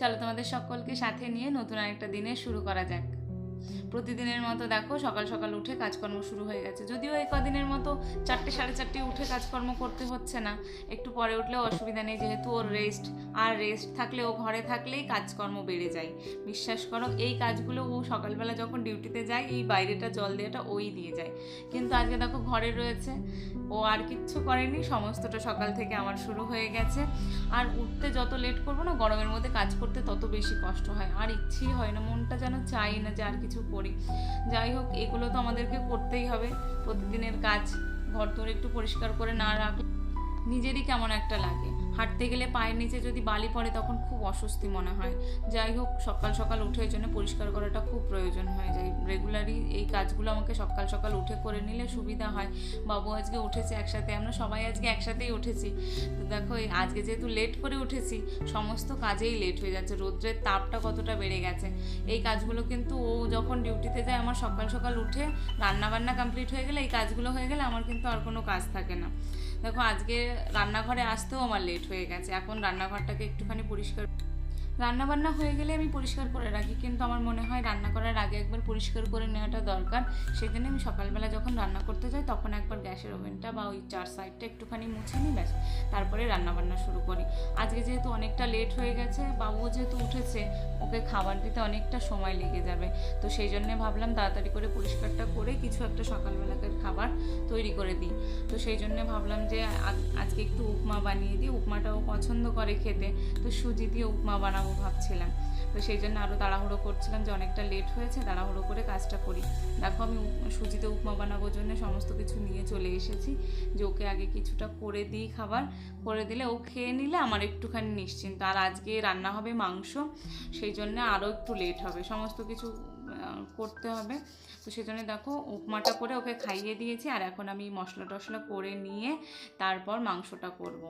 চলো তোমাদের সকলকে সাথে নিয়ে নতুন আরেকটা দিনের শুরু করা যাক। প্রতিদিনের মতো দেখো সকাল সকাল উঠে কাজকর্ম শুরু হয়ে গেছে। যদিও এই কদিনের মতো 4টে সাড়ে 4টে উঠে কাজকর্ম করতে হচ্ছে না, একটু পরে উঠলেও অসুবিধা নেই, যেহেতু ওর রেস্ট। আর রেস্ট থাকলে, ও ঘরে থাকলেই কাজকর্ম বেড়ে যায়। বিশ্বাস করো, এই কাজগুলো ও সকালবেলা যখন ডিউটিতে যায়, এই বাইরেটা জল দেওয়াটা ওই দিয়ে যায়। কিন্তু আজকে দেখো ঘরে রয়েছে, ও আর কিচ্ছু করেনি, সমস্তটা সকাল থেকে আমার শুরু হয়ে গেছে। আর উঠতে যত লেট করবো না, গরমের মধ্যে কাজ করতে তত বেশি কষ্ট হয়, আর ইচ্ছেই হয় না, মনটা যেন চাই না যে আর কিছু করি। যাই হোক, এগুলো তো আমাদেরকে করতেই হবে, প্রতিদিনের কাজ। ঘর তোর একটু পরিষ্কার করে না রাখলে নিজেরই কেমন একটা লাগে। হাঁটতে গেলে পায়ের নিচে যদি বালি পড়ে তখন খুব অস্বস্তি মনে হয়। যাই হোক, সকাল সকাল উঠে এই জন্য পরিষ্কার করাটা খুব প্রয়োজন হয়ে যায়। রেগুলারই এই কাজগুলো আমাকে সকাল সকাল উঠে করে নিলে সুবিধা হয়। বাবু আজকে উঠেছে একসাথে, আমরা সবাই আজকে একসাথেই উঠেছি। তো দেখো, এই আজকে যেহেতু লেট করে উঠেছি, সমস্ত কাজেই লেট হয়ে যাচ্ছে। রৌদ্রের তাপটা কতটা বেড়ে গেছে। এই কাজগুলো কিন্তু ও যখন ডিউটিতে যায়, আমার সকাল সকাল উঠে রান্নাবান্না কমপ্লিট হয়ে গেলে, এই কাজগুলো হয়ে গেলে আমার কিন্তু আর কোনো কাজ থাকে না। দেখো, আজকে রান্নাঘরে আসতেও আমার লেট হয়ে গেছে। এখন রান্নাঘরটাকে একটুখানি পরিষ্কার, রান্নাবান্না হয়ে গেলে আমি পরিষ্কার করে রাখি, কিন্তু আমার মনে হয় রান্না করার আগে একবার পরিষ্কার করে নেওয়াটা দরকার। সেই জন্য আমি সকালবেলা যখন রান্না করতে যাই, তখন একবার গ্যাসের ওভেনটা বা ওই 4 সাইডটা একটুখানি মুছে নিই, ব্যাস, তারপরে রান্নাবান্না শুরু করি। আজকে যেহেতু অনেকটা লেট হয়ে গেছে, বাবুও যেহেতু উঠেছে, ওকে খাবার দিতে অনেকটা সময় লেগে যাবে। তো সেই জন্যে ভাবলাম তাড়াতাড়ি করে পরিষ্কারটা করে কিছু একটা সকালবেলাকার খাবার তৈরি করে দিই। তো সেই জন্যে ভাবলাম যে আজকে একটু উপমা বানিয়ে দিই। উপমাটাও পছন্দ করে খেতে, তো সুজি দিয়ে উপমা বানাবো ভাবছিলাম। তো সেই জন্য আরও তাড়াহুড়ো করছিলাম যে অনেকটা লেট হয়েছে, তাড়াহুড়ো করে কাজটা করি। দেখো, আমি সুজিতে উপমা বানাবোর জন্য সমস্ত কিছু নিয়ে চলে এসেছি, যে ওকে আগে কিছুটা করে দিই, খাবার করে দিলে ও খেয়ে নিলে আমার একটুখানি নিশ্চিন্ত। আর আজকে রান্না হবে মাংস, সেই জন্য আরও একটু লেট হবে, সমস্ত কিছু করতে হবে। তো সেই জন্য দেখো, উপমাটা করে ওকে খাইয়ে দিয়েছি, আর এখন আমি মশলা টশলা করে নিয়ে তারপর মাংসটা করব।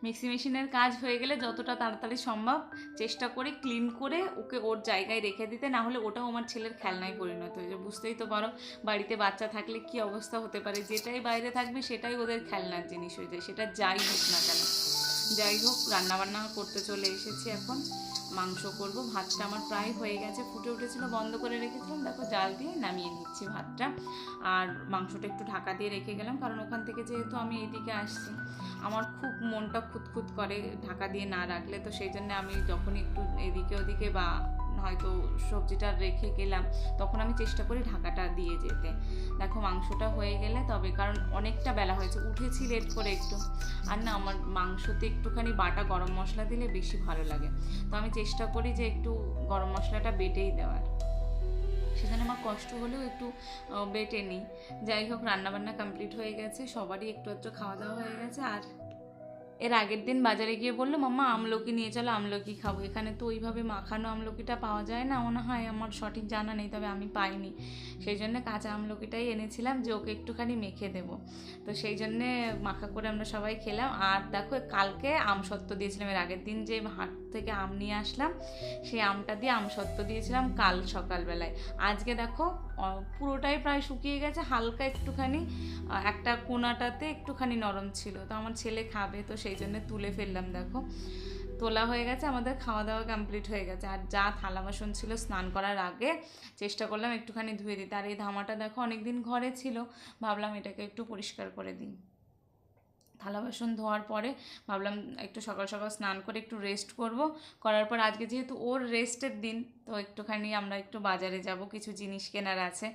মিক্সি মেশিনের কাজ হয়ে গেলে যতটা তাড়াতাড়ি সম্ভব চেষ্টা করি ক্লিন করে ওকে ওর জায়গায় রেখে দিতে, না হলে ওটাও আমার ছেলের খেলনায় পরিণত হয়ে যায়। বুঝতেই তো পারো, বাড়িতে বাচ্চা থাকলে কি অবস্থা হতে পারে, যেটাই বাইরে থাকবে সেটাই ওদের খেলনার জিনিস হয়ে যায়, সেটা যাই হোক না কেন। যাই হোক, রান্নাবান্না করতে চলে এসেছি এখন। মাংস করব। ভাতটা আমার প্রায় হয়ে গেছে, ফুটে উঠেছিল, বন্ধ করে রেখেছিলাম, দেখো জাল দিয়ে নামিয়ে নিচ্ছি ভাতটা। আর মাংসটা একটু ঢাকা দিয়ে রেখে গেলাম, কারণ ওখান থেকে যেহেতু আমি এদিকে আসছি, আমার খুব মনটা খুঁতখুত করে ঢাকা দিয়ে না রাখলে। তো সেই জন্য আমি যখনই একটু এদিকে ওদিকে বা হয়তো সবজিটা রেখে গেলাম, তখন আমি চেষ্টা করি ঢাকাটা দিয়ে যেতে। দেখো, মাংসটা হয়ে গেলে তবে, কারণ অনেকটা বেলা হয়েছে, উঠেছি লেট করে একটু। আর না, আমার মাংসতে একটুখানি বাটা গরম মশলা দিলে বেশি ভালো লাগে। তো আমি চেষ্টা করি যে একটু গরম মশলাটা বেটেই দেওয়ার, সেখানে আমার কষ্ট হলেও একটু বেটে নিই। যাই হোক, রান্নাবান্না কমপ্লিট হয়ে গেছে, সবারই একটু একটু খাওয়া দাওয়া হয়ে গেছে। আর এর আগের দিন বাজারে গিয়ে বললো, মাম্মা আমলকি নিয়ে চলো, আমলকি খাবো। এখানে তো ওইভাবে মাখানো আমলকিটা পাওয়া যায় না মনে হয়, আমার সঠিক জানা নেই, তবে আমি পাইনি। সেই জন্য কাঁচা আমলকিটাই এনেছিলাম, যে ওকে একটুখানি মেখে দেবো। তো সেই জন্যে মাখা করে আমরা সবাই খেলাম। আর দেখো, কালকে আমসত্ত্ব দিয়েছিলাম, এর আগের দিন যে হাট থেকে আম নিয়ে আসলাম, সেই আমটা দিয়ে আমসত্ত্ব দিয়েছিলাম কাল সকালবেলায়। আজকে দেখো, পুরোটাই প্রায় শুকিয়ে গেছে, হালকা একটুখানি একটা কোনাটাতে একটুখানি নরম ছিল। তো আমার ছেলে খাবে, তো সেই জন্য তুলে ফেললাম। দেখো, তোলা হয়ে গেছে, আমাদের খাওয়া দাওয়া কমপ্লিট হয়ে গেছে। আর যা থালা বাসন ছিল স্নান করার আগে চেষ্টা করলাম একটুখানি ধুয়ে দিতে। আর এই ধামাটা দেখো অনেকদিন ঘরে ছিল, ভাবলাম এটাকে একটু পরিষ্কার করে দিই। থালা বাসন ধোয়ার পরে ভাবলাম একটু সকাল সকাল স্নান করে একটু রেস্ট করব। করার পর আজকে যেহেতু ওর রেস্টের দিন, তো একটুখানি আমরা একটু বাজারে যাব, কিছু জিনিস কেনার আছে।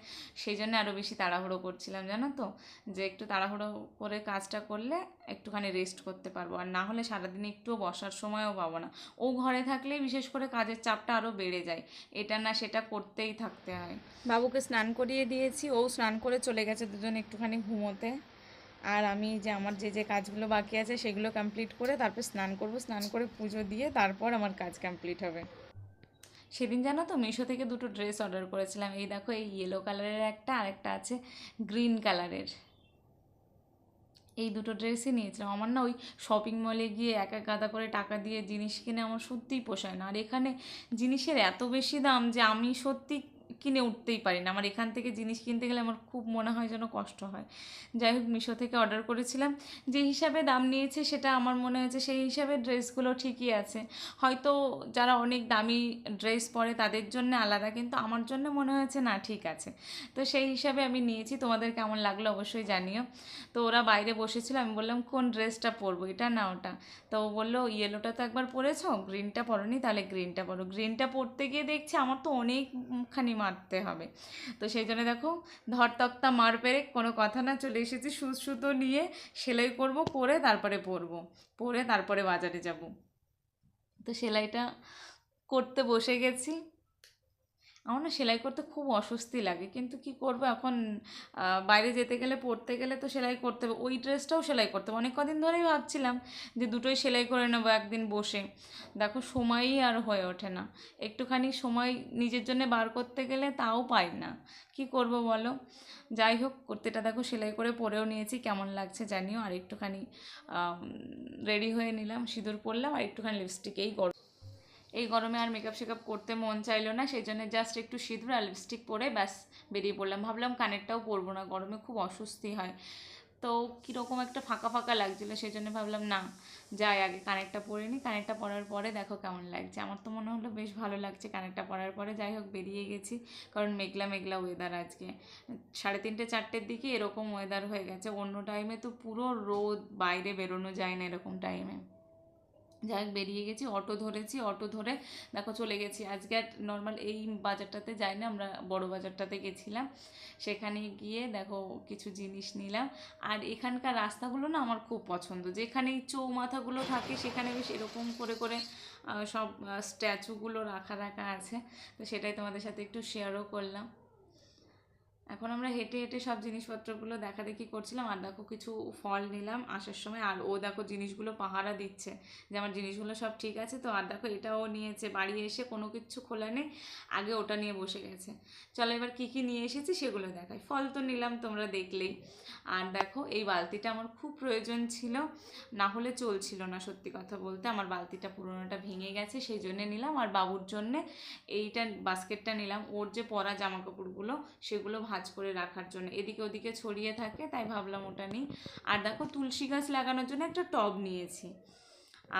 সেই জন্য আরও বেশি তাড়াহুড়ো করছিলাম, জানো তো, যে একটু তাড়াহুড়ো করে কাজটা করলে একটুখানি রেস্ট করতে পারবো, আর না হলে সারাদিন একটুও বসার সময়ও পাবো না। ও ঘরে থাকলেই বিশেষ করে কাজের চাপটা আরও বেড়ে যায়, এটা না সেটা করতেই থাকতে হয়। বাবুকে স্নান করিয়ে দিয়েছি, ও স্নান করে চলে গেছে দুজন একটুখানি ঘুমোতে। আর আমি যে আমার যে কাজগুলো বাকি আছে সেগুলো কমপ্লিট করে তারপর স্নান করব, স্নান করে পুজো দিয়ে তারপর আমার কাজ কমপ্লিট হবে। সেদিন জানো তো, মিশো থেকে দুটো ড্রেস অর্ডার করেছিলাম। এই দেখো, এই ইয়েলো কালারের একটা, আর একটা আছে গ্রিন কালারের। এই দুটো ড্রেসই নিয়েছিলাম। আমার না ওই শপিং মলে গিয়ে এক এক গাদা করে টাকা দিয়ে জিনিস কিনে আমার সত্যিই পোষায় না। আর এখানে জিনিসের এত বেশি দাম যে আমি সত্যি কিনে উঠতেই পারি না। আমার এখান থেকে জিনিস কিনতে গেলে আমার খুব মনে হয় যেন কষ্ট হয়। যাই হোক মিশো থেকে অর্ডার করেছিলাম, যে হিসাবে দাম নিয়েছে সেটা আমার মনে হয়েছে সেই হিসাবে ড্রেসগুলো ঠিকই আছে। হয়তো যারা অনেক দামি ড্রেস পরে তাদের জন্য আলাদা, কিন্তু আমার জন্য মনে হয়েছে না ঠিক আছে। তো সেই হিসাবে আমি নিয়েছি। তোমাদের কেমন লাগলো অবশ্যই জানিও। তো ওরা বাইরে বসেছিল, আমি বললাম কোন ড্রেসটা পরবো, এটা না ওটা। তো ও বললো ইয়েলোটা তো একবার পরেছো, গ্রিনটা পরোনি, তাহলে গ্রিনটা পরো। গ্রিনটা পরতে গিয়ে দেখছি আমার তো অনেকখানি মারতে হবে। তো সেই জন্য দেখো ধর তক্তা মার পেরে কোনো কথা না, চলে এসেছি সুচ সুতো নিয়ে, সেলাই করব, করে তারপরে পরবো, পরে তারপরে বাজারে যাব। তো সেলাইটা করতে বসে গেছি। আমার না সেলাই করতে খুব অস্বস্তি লাগে, কিন্তু কি করব এখন, বাইরে যেতে গেলে পড়তে গেলে তো সেলাই করতে হবে। ওই ড্রেসটাও সেলাই করতে হবে। অনেক কদিন ধরেই ভাবছিলাম যে দুটোই সেলাই করে নেবো একদিন বসে। দেখো সময়ই আর হয়ে ওঠে না। একটুখানি সময় নিজের জন্য বার করতে গেলে তাও পাই না। কি করব বলো। যাই হোক কুর্তিটা দেখো সেলাই করে পরেও নিয়েছি, কেমন লাগছে জানিও। আর একটুখানি রেডি হয়ে নিলাম, সিঁদুর পরলাম, আর একটুখানি লিপস্টিক। এই গরমে আর মেকআপ শেকআপ করতে মন চাইলো না, সেই জন্য জাস্ট একটু সিঁদুর আর লিপস্টিক পরে ব্যাস বেরিয়ে পড়লাম। ভাবলাম কানেরটাও পরবো না, গরমে খুব অস্বস্তি হয়। তো কীরকম একটা ফাঁকা ফাঁকা লাগছিলো, সেই জন্য ভাবলাম না যাই আগে কানেরটা পরে নিই। কানেরটা পরার পরে দেখো কেমন লাগছে। আমার তো মনে হলো বেশ ভালো লাগছে কানেরটা পরার পরে। যাই হোক বেরিয়ে গেছি, কারণ মেঘলা মেঘলা ওয়েদার আজকে। 3:30 4টের দিকে এরকম ওয়েদার হয়ে গেছে। অন্য টাইমে তো পুরো রোদ, বাইরে বেরোনো যায় না এরকম টাইমে। যাই হোক বেরিয়ে গেছি, অটো ধরেছি, অটো ধরে দেখো চলে গেছি। আজকে আর নর্মাল এই বাজারটাতে যাই না, আমরা বড় বাজারটাতে গেছিলাম। সেখানে গিয়ে দেখো কিছু জিনিস নিলাম। আর এখানকার রাস্তাগুলো না আমার খুব পছন্দ, যেখানে এই চৌমাথাগুলো থাকে সেখানে বেশ এরকম করে করে সব স্ট্যাচুগুলো রাখা রাখা আছে। তো সেটাই তোমাদের সাথে একটু শেয়ারও করলাম। এখন আমরা হেঁটে হেঁটে সব জিনিসপত্রগুলো দেখাদেখি করছিলাম। আর দেখো কিছু ফল নিলাম আসার সময়। আর ও দেখো জিনিসগুলো পাহারা দিচ্ছে যে আমার জিনিসগুলো সব ঠিক আছে তো। আর দেখো এটাও নিয়েছে, বাড়ি এসে কোনো কিছু খোলা নেই, আগে ওটা নিয়ে বসে গেছে। চলো এবার কী কী নিয়ে এসেছি সেগুলো দেখাই। ফল তো নিলাম তোমরা দেখলেই। আর দেখো এই বালতিটা আমার খুব প্রয়োজন ছিল, না হলে চলছিল না। সত্যি কথা বলতে আমার বালতিটা পুরোনোটা ভেঙে গেছে, সেই জন্যে নিলাম। আর বাবুর জন্যে এইটা বাস্কেটটা নিলাম, ওর যে পরা জামা কাপড়গুলো সেগুলো ভাঁজ করে রাখার জন্য, এদিকে ওদিকে ছড়িয়ে থাকে, তাই ভাবলাম ওটা নিই। আর দেখো তুলসী গাছ লাগানোর জন্য একটা টব নিয়েছি।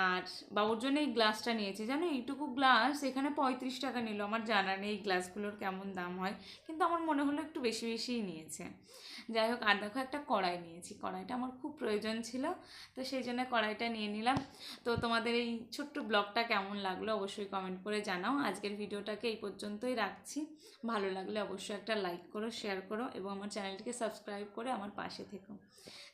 আর বাবুর জন্য এই গ্লাসটা নিয়েছি। জানো এইটুকু গ্লাস এখানে 35 টাকা নিল। আমার জানা নেই এই গ্লাসগুলোর কেমন দাম হয়, কিন্তু আমার মনে হলো একটু বেশি বেশিই নিয়েছে। যাই হোক আর দেখো একটা কড়াই নিয়েছি, কড়াইটা আমার খুব প্রয়োজন ছিল, তো সেই জন্য কড়াইটা নিয়ে নিলাম। তো তোমাদের এই ছোট্ট ব্লগটা কেমন লাগলো অবশ্যই কমেন্ট করে জানাও। আজকের ভিডিওটাকে এই পর্যন্তই রাখছি। ভালো লাগলে অবশ্যই একটা লাইক করো, শেয়ার করো এবং আমার চ্যানেলটিকে সাবস্ক্রাইব করে আমার পাশে থেকো।